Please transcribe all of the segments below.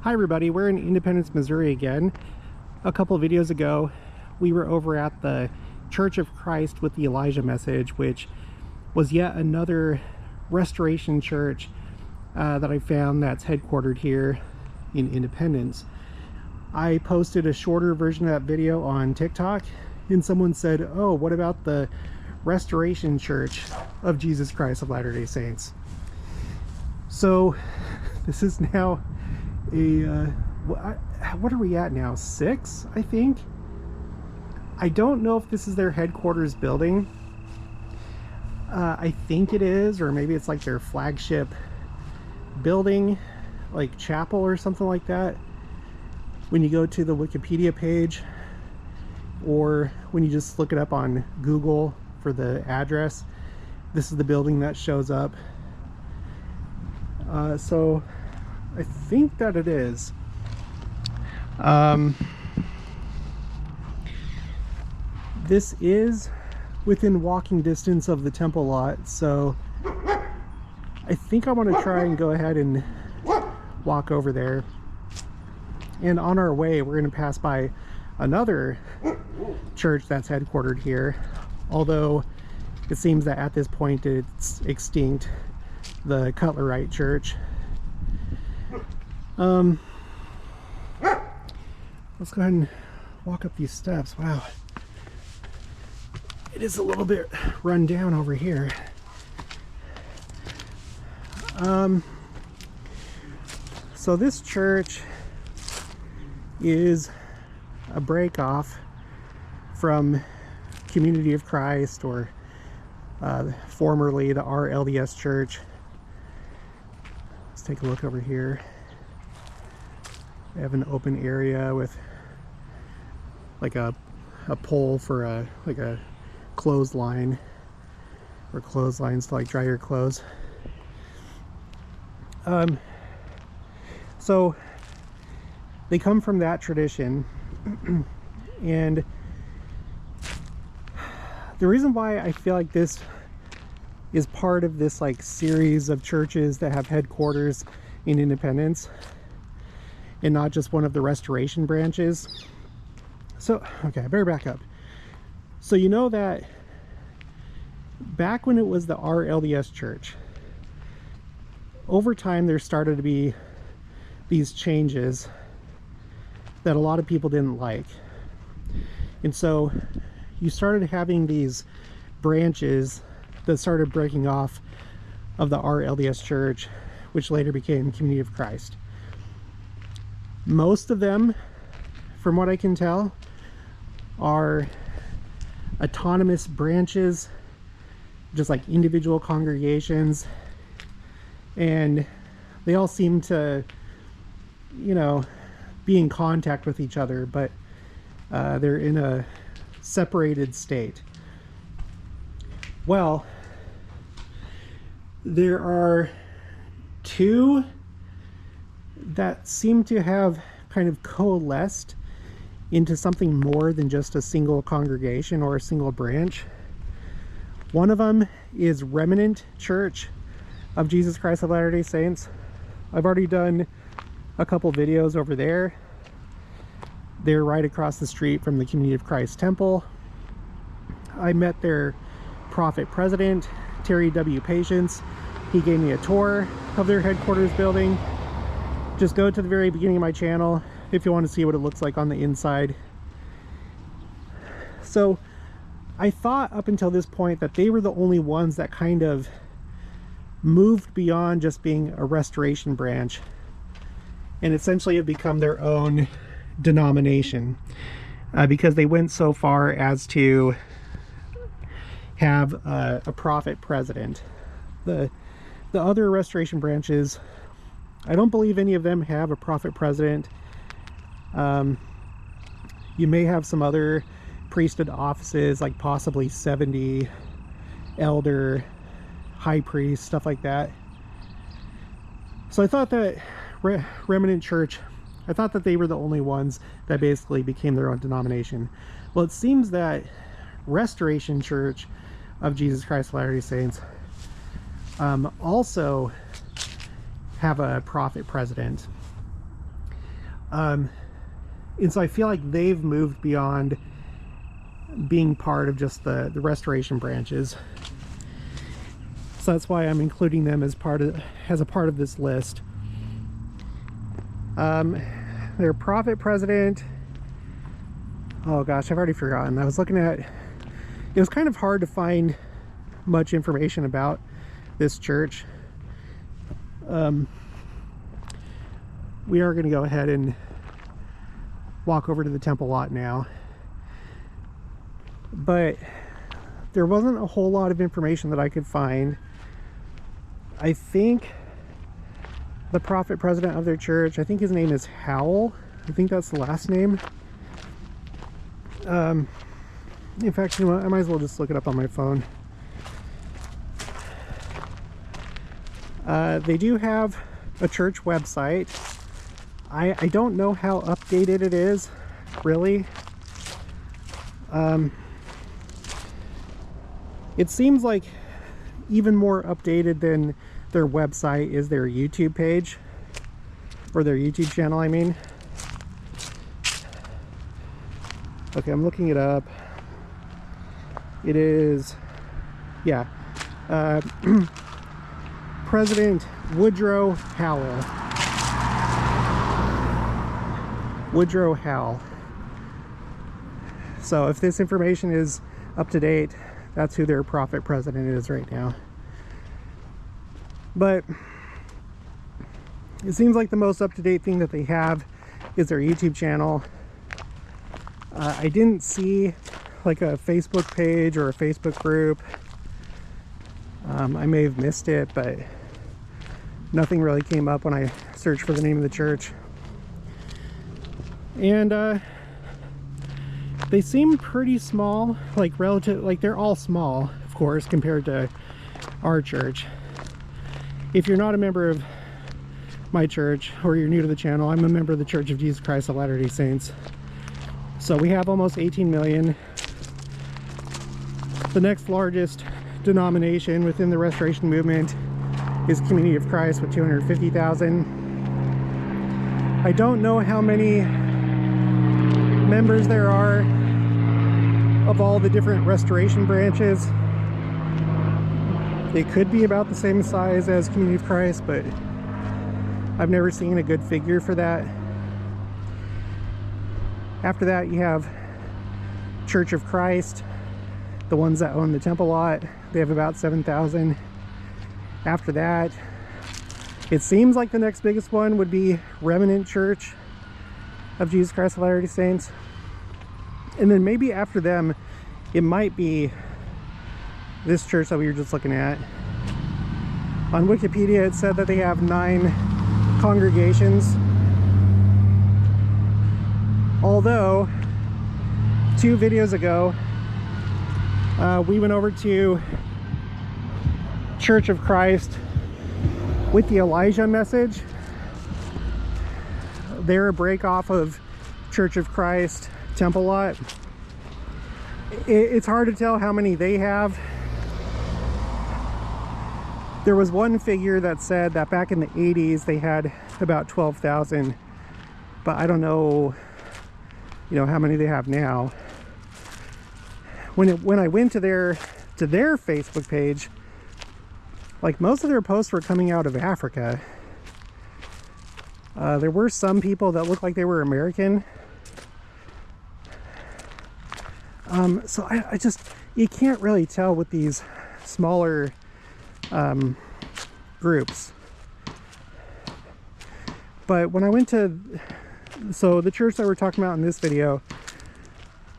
Hi everybody, we're in Independence, Missouri again. A couple videos ago, we were over at the Church of Christ with the Elijah Message, which was yet another restoration church that I found that's headquartered here in Independence. I posted a shorter version of that video on TikTok, and someone said, oh, what about the Restoration Church of Jesus Christ of Latter-day Saints? So this is now what are we at now? 6, I think. I don't know if this is their headquarters building. I think it is, or maybe it's like their flagship building, like chapel or something like that. When you go to the Wikipedia page, or when you just look it up on Google for the address, this is the building that shows up. So I think that it is. This is within walking distance of the temple lot, so I think I want to try and go ahead and walk over there. And on our way, we're going to pass by another church that's headquartered here, although it seems that at this point it's extinct, the Cutlerite church. Let's go ahead and walk up these steps. Wow, it is a little bit run down over here. So this church is a break-off from Community of Christ, or formerly the RLDS Church. Let's take a look over here. They have an open area with like a pole for a clothesline, or clotheslines to like dry your clothes. So they come from that tradition, and the reason why I feel like this is part of this like series of churches that have headquarters in Independence and not just one of the restoration branches. So, okay, I better back up. So you know that back when it was the RLDS church, over time there started to be these changes that a lot of people didn't like. And so you started having these branches that started breaking off of the RLDS church, which later became Community of Christ. Most of them, from what I can tell, are autonomous branches, just like individual congregations, and they all seem to, you know, be in contact with each other, but they're in a separated state. Well, there are two that seem to have kind of coalesced into something more than just a single congregation or a single branch. One of them is Remnant Church of Jesus Christ of Latter-day Saints. I've already done a couple videos over there. They're right across the street from the Community of Christ Temple. I met their prophet president, Terry W. Patience. He gave me a tour of their headquarters building. Just go to the very beginning of my channel if you want to see what it looks like on the inside. So I thought up until this point that they were the only ones that kind of moved beyond just being a restoration branch and essentially have become their own denomination, because they went so far as to have a prophet president. The other restoration branches, I don't believe any of them have a prophet president. You may have some other priesthood offices, like possibly 70 elder, high priest, stuff like that. So I thought that Remnant Church, I thought that they were the only ones that basically became their own denomination. Well, it seems that Restoration Church of Jesus Christ of Latter-day Saints also have a prophet president. And so I feel like they've moved beyond being part of just the restoration branches. So that's why I'm including them as a part of this list. Their prophet president, oh gosh, I've already forgotten. I was looking at, it was kind of hard to find much information about this church. We are going to go ahead and walk over to the temple lot now, but there wasn't a whole lot of information that I could find. I think the prophet president of their church, I think his name is Howell. I think that's the last name. In fact, you know what? I might as well just look it up on my phone. They do have a church website. I don't know how updated it is, really. It seems like even more updated than their website is their YouTube page, or their YouTube channel, I mean. Okay, I'm looking it up. It is, yeah, President Woodrow Howell. Woodrow Howell. So if this information is up to date, that's who their prophet president is right now. But it seems like the most up-to-date thing that they have is their YouTube channel. I didn't see like a Facebook page or a Facebook group. I may have missed it, but nothing really came up when I searched for the name of the church. And they seem pretty small, like relative, like they're all small, of course, compared to our church. If you're not a member of my church, or you're new to the channel, I'm a member of the Church of Jesus Christ of Latter-day Saints. So we have almost 18 million. The next largest denomination within the Restoration Movement is Community of Christ with 250,000. I don't know how many members there are of all the different restoration branches. They could be about the same size as Community of Christ, but I've never seen a good figure for that. After that, you have Church of Christ, the ones that own the temple lot. They have about 7,000. After that, it seems like the next biggest one would be Remnant Church of Jesus Christ of Latter-day Saints. And then maybe after them, it might be this church that we were just looking at. On Wikipedia, it said that they have 9 congregations. Although, 2 videos ago, we went over to Church of Christ with the Elijah message. They're a break off of Church of Christ temple lot. It's hard to tell how many they have. There was one figure that said that back in the 80s they had about 12,000, but I don't know, you know, how many they have now. When I went to their Facebook page, like most of their posts were coming out of Africa. There were some people that looked like they were American. So I just, you can't really tell with these smaller groups. But when I went to, so the church that we're talking about in this video,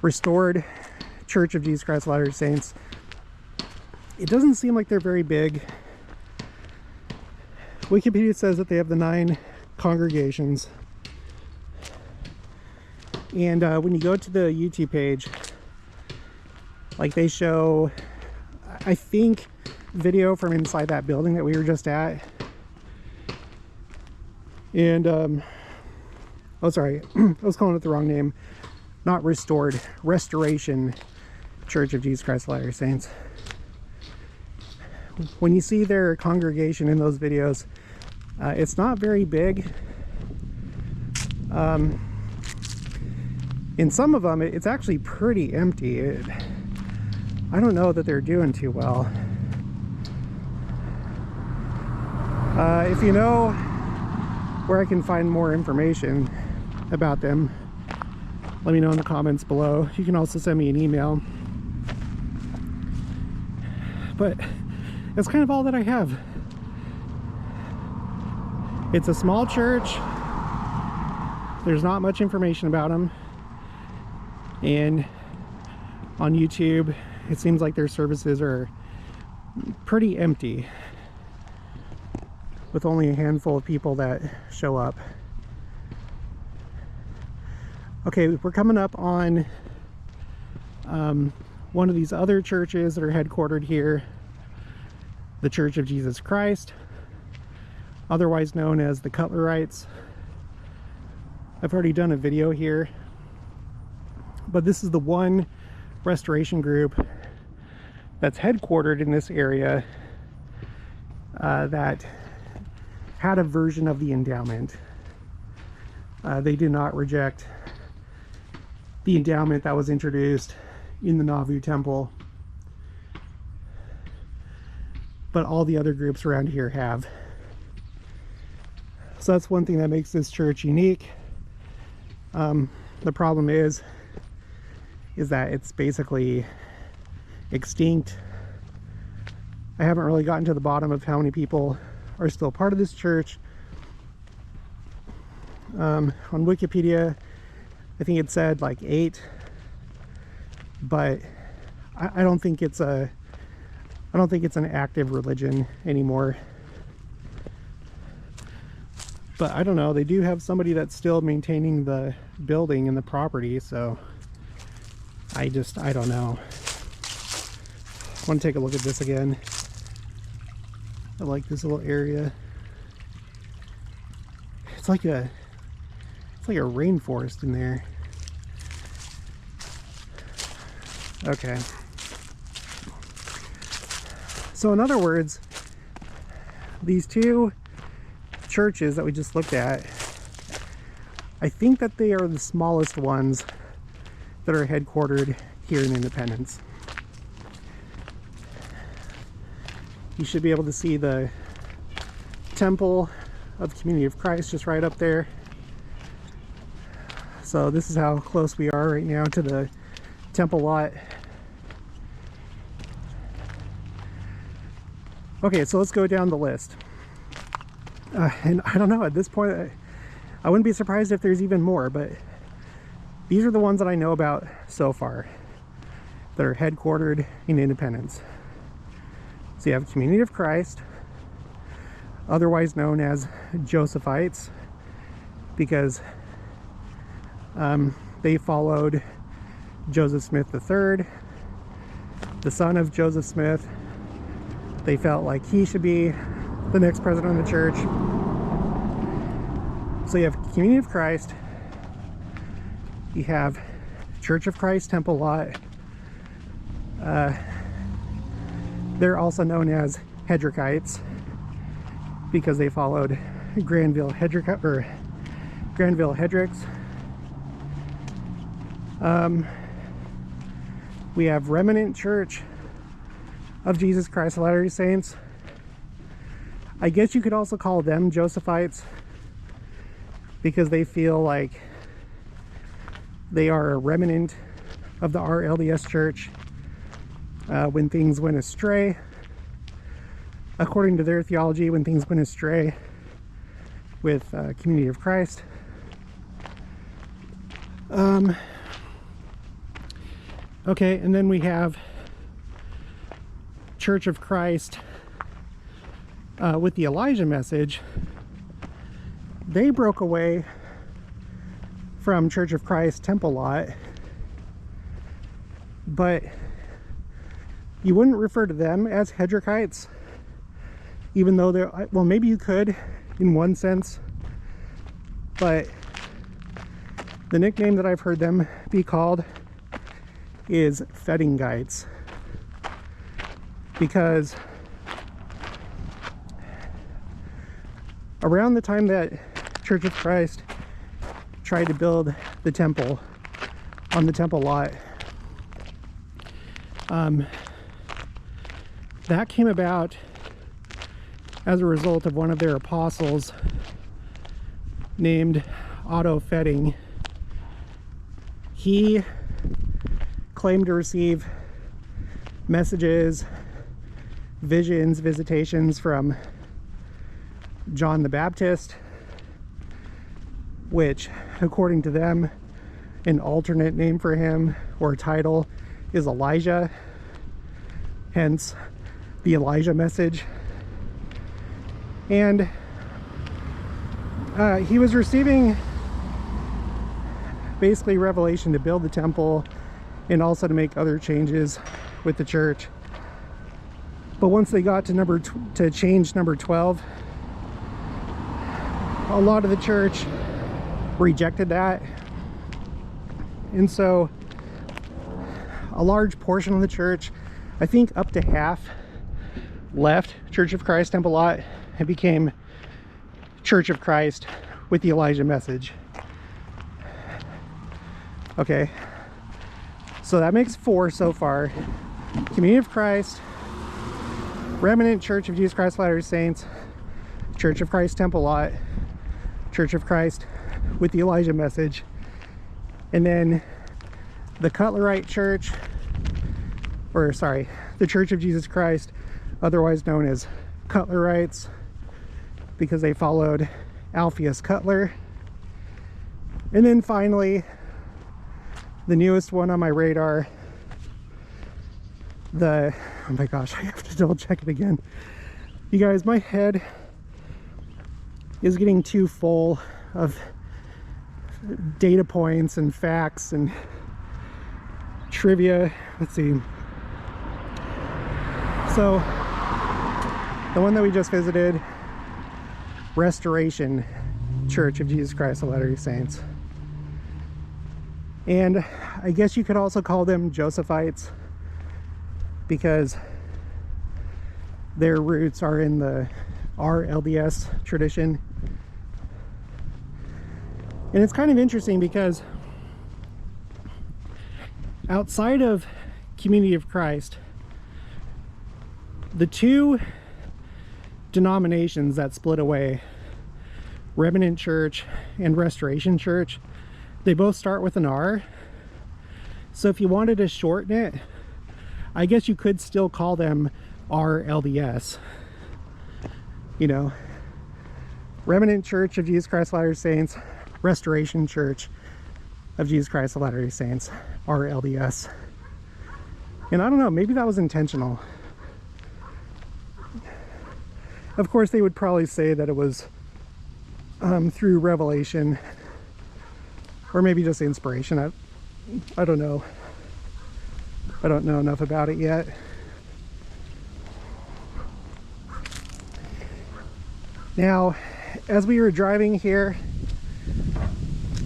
Restored Church of Jesus Christ of Latter-day Saints, it doesn't seem like they're very big. Wikipedia says that they have the 9 congregations. And when you go to the YouTube page, like they show, I think, video from inside that building that we were just at. And oh sorry, I was calling it the wrong name. Not Restored, Restoration Church of Jesus Christ of Latter-day Saints. When you see their congregation in those videos, it's not very big. In some of them, it's actually pretty empty. I don't know that they're doing too well. If you know where I can find more information about them, let me know in the comments below. You can also send me an email. But that's kind of all that I have. It's a small church. There's not much information about them. And on YouTube, it seems like their services are pretty empty, with only a handful of people that show up. Okay, we're coming up on one of these other churches that are headquartered here, the Church of Jesus Christ, otherwise known as the Cutlerites. I've already done a video here, but this is the one restoration group that's headquartered in this area that had a version of the endowment. They did not reject the endowment that was introduced in the Nauvoo Temple, but all the other groups around here have. So that's one thing that makes this church unique. The problem is that it's basically extinct. I haven't really gotten to the bottom of how many people are still part of this church. On Wikipedia, I think it said like 8, but I don't think it's an active religion anymore. But I don't know, they do have somebody that's still maintaining the building and the property, so I don't know. I want to take a look at this again. I like this little area. It's like a rainforest in there. Okay. So in other words, these two churches that we just looked at, I think that they are the smallest ones that are headquartered here in Independence. You should be able to see the Temple of the Community of Christ just right up there. So this is how close we are right now to the temple lot. Okay, so let's go down the list. And I don't know, at this point, I wouldn't be surprised if there's even more, but these are the ones that I know about so far that are headquartered in Independence. So you have Community of Christ, otherwise known as Josephites, because they followed Joseph Smith III, the son of Joseph Smith. They felt like he should be the next president of the church. So you have Community of Christ, you have Church of Christ Temple Lot. They're also known as Hedrickites because they followed Granville Hedricks. We have Remnant Church of Jesus Christ of Latter-day Saints. I guess you could also call them Josephites because they feel like they are a remnant of the RLDS church when things went astray. According to their theology, when things went astray with Community of Christ. Okay, and then we have Church of Christ with the Elijah message. They broke away from Church of Christ Temple Lot, but you wouldn't refer to them as Hedrickites, even though they're, well, maybe you could in one sense, but the nickname that I've heard them be called is Fettingites, because around the time that Church of Christ tried to build the temple on the temple lot. That came about as a result of one of their apostles named Otto Fetting. He claimed to receive messages, visions, visitations from John the Baptist, which, according to them, an alternate name for him or title is Elijah, hence the Elijah message. And he was receiving basically revelation to build the temple and also to make other changes with the church. But once they got to change number 12, a lot of the church rejected that, and so a large portion of the church, I think up to half, left Church of Christ Temple Lot and became Church of Christ with the Elijah message. Okay, so that makes 4 so far. Community of Christ, Remnant, Church of Jesus Christ of Latter-day Saints, Church of Christ Temple Lot, Church of Christ with the Elijah message, and then the Cutlerite Church, or sorry, the Church of Jesus Christ, otherwise known as Cutlerites, because they followed Alpheus Cutler. And then finally, the newest one on my radar, oh my gosh, I have to double check it again. You guys, my head is getting too full of data points and facts and trivia. Let's see. So the one that we just visited, Restoration Church of Jesus Christ of Latter-day Saints. And I guess you could also call them Josephites because their roots are in the RLDS tradition. And it's kind of interesting because outside of Community of Christ, the two denominations that split away, Remnant Church and Restoration Church, they both start with an R. So if you wanted to shorten it, I guess you could still call them RLDS. You know, Remnant Church of Jesus Christ of Latter-day Saints, Restoration Church of Jesus Christ of Latter-day Saints, RLDS. And I don't know, maybe that was intentional. Of course, they would probably say that it was through revelation, or maybe just inspiration. I don't know. I don't know enough about it yet. Now, as we were driving here,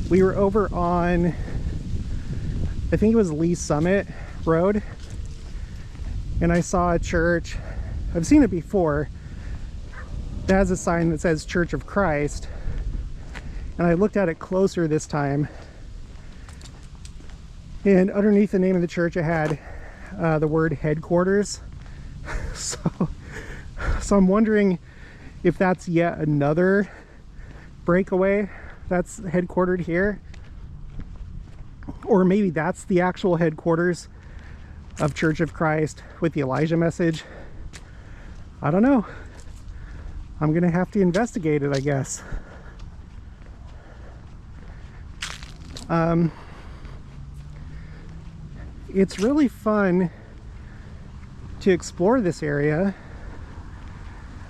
we were over on, I think it was Lee Summit Road, and I saw a church. I've seen it before. It has a sign that says Church of Christ, and I looked at it closer this time, and underneath the name of the church it had the word headquarters. so I'm wondering if that's yet another breakaway that's headquartered here, or maybe that's the actual headquarters of Church of Christ with the Elijah message. I don't know. I'm gonna have to investigate it, I guess. It's really fun to explore this area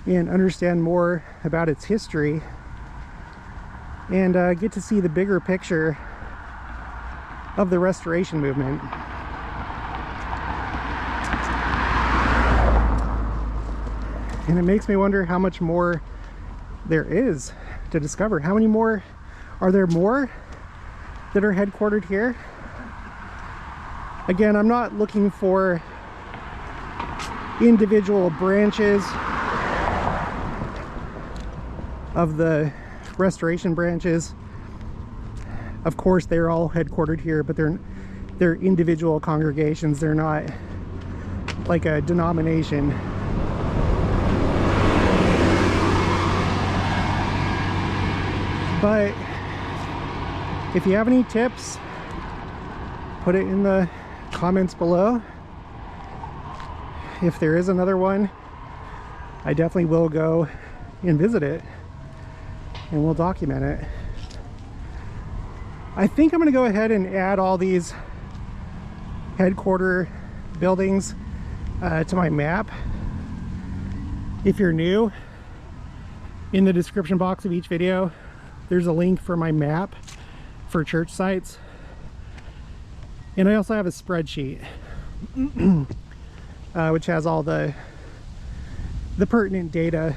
and understand more about its history, and get to see the bigger picture of the restoration movement. And it makes me wonder how much more there is to discover. How many more? Are there more that are headquartered here? Again, I'm not looking for individual branches of the restoration branches. Of course, they're all headquartered here, but they're individual congregations. They're not like a denomination. But if you have any tips, put it in the comments below. If there is another one, I definitely will go and visit it, and we'll document it. I think I'm going to go ahead and add all these headquarter buildings to my map. If you're new, in the description box of each video, there's a link for my map for church sites. And I also have a spreadsheet which has all the pertinent data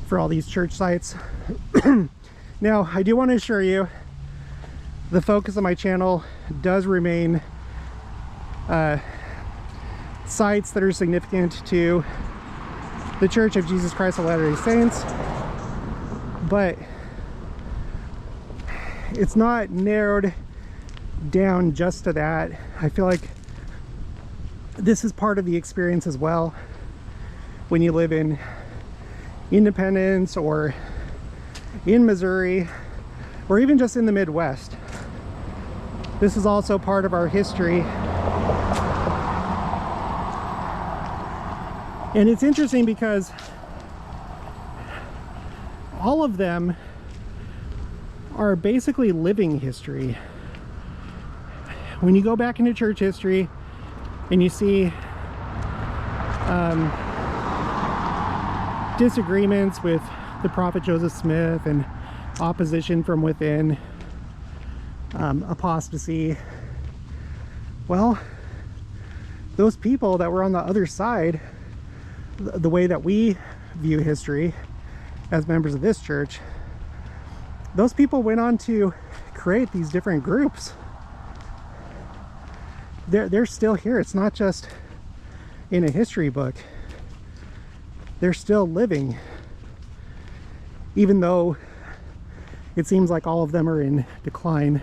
for all these church sites. Now, I do want to assure you, the focus of my channel does remain sites that are significant to the Church of Jesus Christ of Latter-day Saints, but it's not narrowed down just to that. I feel like this is part of the experience as well when you live in Independence or in Missouri or even just in the Midwest. This is also part of our history. And it's interesting because all of them are basically living history. When you go back into church history and you see disagreements with the prophet Joseph Smith and opposition from within, apostasy, well, those people that were on the other side, the way that we view history as members of this church, those people went on to create these different groups. They're still here. It's not just in a history book. They're still living, even though it seems like all of them are in decline.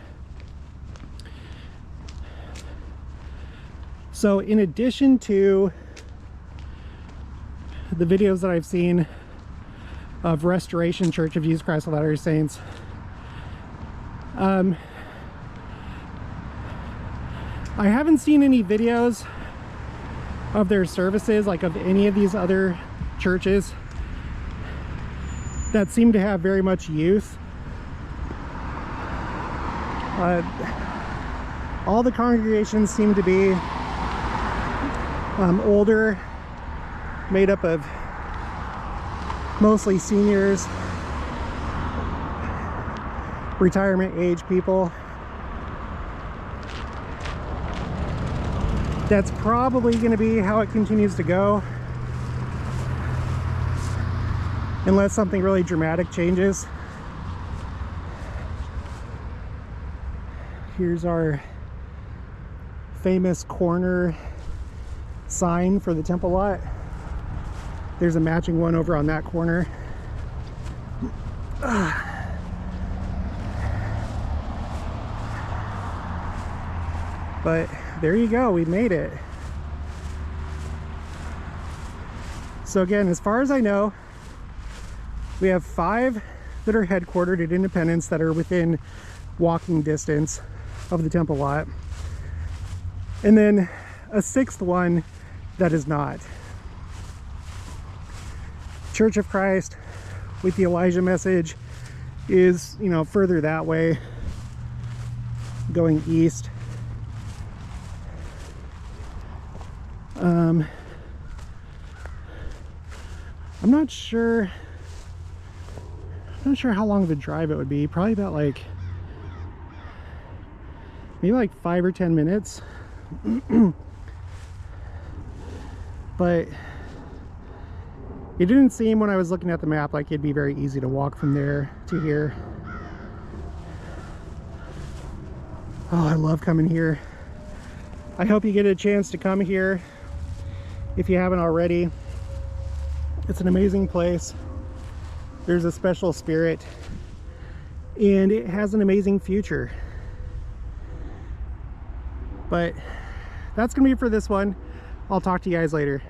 So in addition to the videos that I've seen of Restoration Church of Jesus Christ of Latter-day Saints, I haven't seen any videos of their services, like of any of these other churches that seem to have very much youth. All the congregations seem to be older, made up of mostly seniors, retirement age people. That's probably going to be how it continues to go, unless something really dramatic changes. Here's our famous corner sign for the temple lot. There's a matching one over on that corner. But there you go, we made it. So again, as far as I know, we have 5 that are headquartered at Independence that are within walking distance of the temple lot, and then a 6th one that is not. Church of Christ with the Elijah message is, you know, further that way, going east. I'm not sure how long of a drive it would be. Probably about like maybe like 5 or 10 minutes. But it didn't seem, when I was looking at the map, like it'd be very easy to walk from there to here. Oh, I love coming here. I hope you get a chance to come here if you haven't already. It's an amazing place. There's a special spirit and it has an amazing future. But that's gonna be it for this one. I'll talk to you guys later.